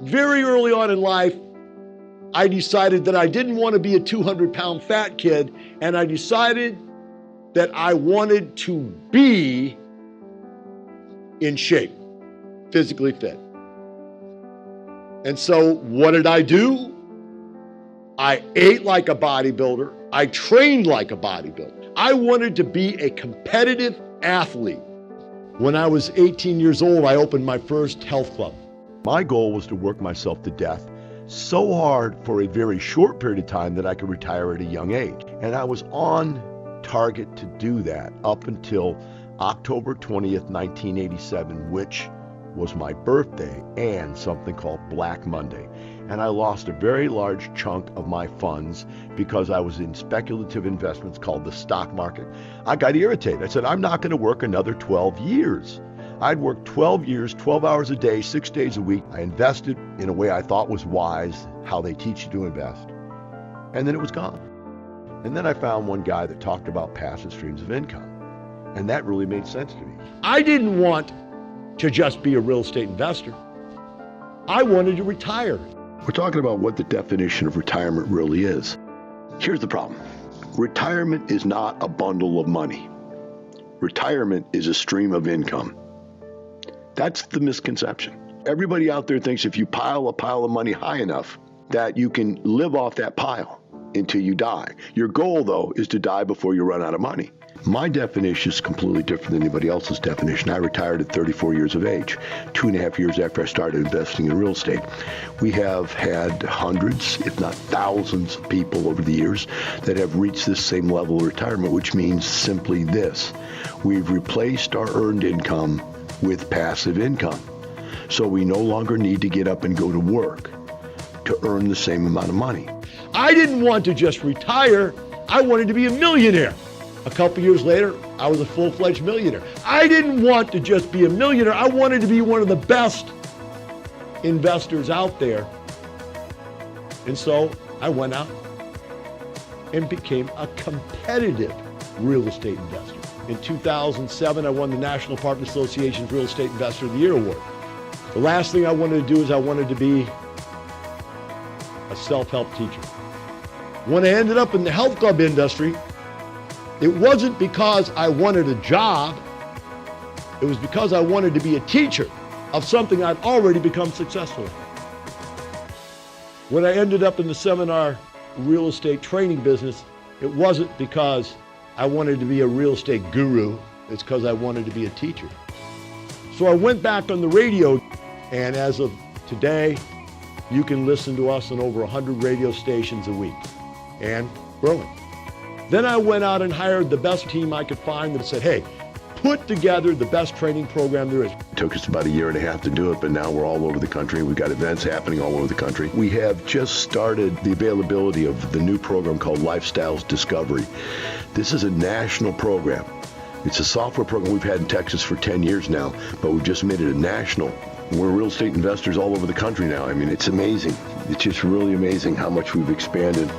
Very early on in life, I decided that I didn't want to be a 200-pound fat kid, and I decided that I wanted to be in shape, physically fit. And so what did I do? I ate like a bodybuilder. I trained like a bodybuilder. I wanted to be a competitive athlete. When I was 18 years old, I opened my first health club. My goal was to work myself to death so hard for a very short period of time that I could retire at a young age. And I was on target to do that up until October 20th, 1987, which was my birthday and something called Black Monday. And I lost a very large chunk of my funds because I was in speculative investments called the stock market. I got irritated. I said, I'm not going to work another 12 years. I'd worked 12 years, 12 hours a day, 6 days a week. I invested in a way I thought was wise, how they teach you to invest. And then it was gone. And then I found one guy that talked about passive streams of income. And that really made sense to me. I didn't want to just be a real estate investor. I wanted to retire. We're talking about what the definition of retirement really is. Here's the problem. Retirement is not a bundle of money. Retirement is a stream of income. That's the misconception. Everybody out there thinks if you pile a pile of money high enough that you can live off that pile until you die. Your goal, though, is to die before you run out of money. My definition is completely different than anybody else's definition. I retired at 34 years of age, 2.5 years after I started investing in real estate. We have had hundreds, if not thousands, of people over the years that have reached this same level of retirement, which means simply this. We've replaced our earned income with passive income. So we no longer need to get up and go to work to earn the same amount of money. I didn't want to just retire. I wanted to be a millionaire. A couple years later, I was a full-fledged millionaire. I didn't want to just be a millionaire. I wanted to be one of the best investors out there. And so I went out and became a competitive real estate investor. In 2007, I won the National Apartment Association's Real Estate Investor of the Year Award. The last thing I wanted to do is I wanted to be a self-help teacher. When I ended up in the health club industry, it wasn't because I wanted a job. It was because I wanted to be a teacher of something I'd already become successful in. When I ended up in the seminar real estate training business, it wasn't because I wanted to be a real estate guru. It's because I wanted to be a teacher. So I went back on the radio, and as of today, you can listen to us on over 100 radio stations a week, and growing. Then I went out and hired the best team I could find that said, hey, put together the best training program there is. It took us about 1.5 years to do it, but now we're all over the country. We've got events happening all over the country. We have just started the availability of the new program called Lifestyles Discovery. This is a national program. It's a software program we've had in Texas for 10 years now, but we've just made it a national. We're real estate investors all over the country now. I mean, it's amazing. It's just really amazing how much we've expanded.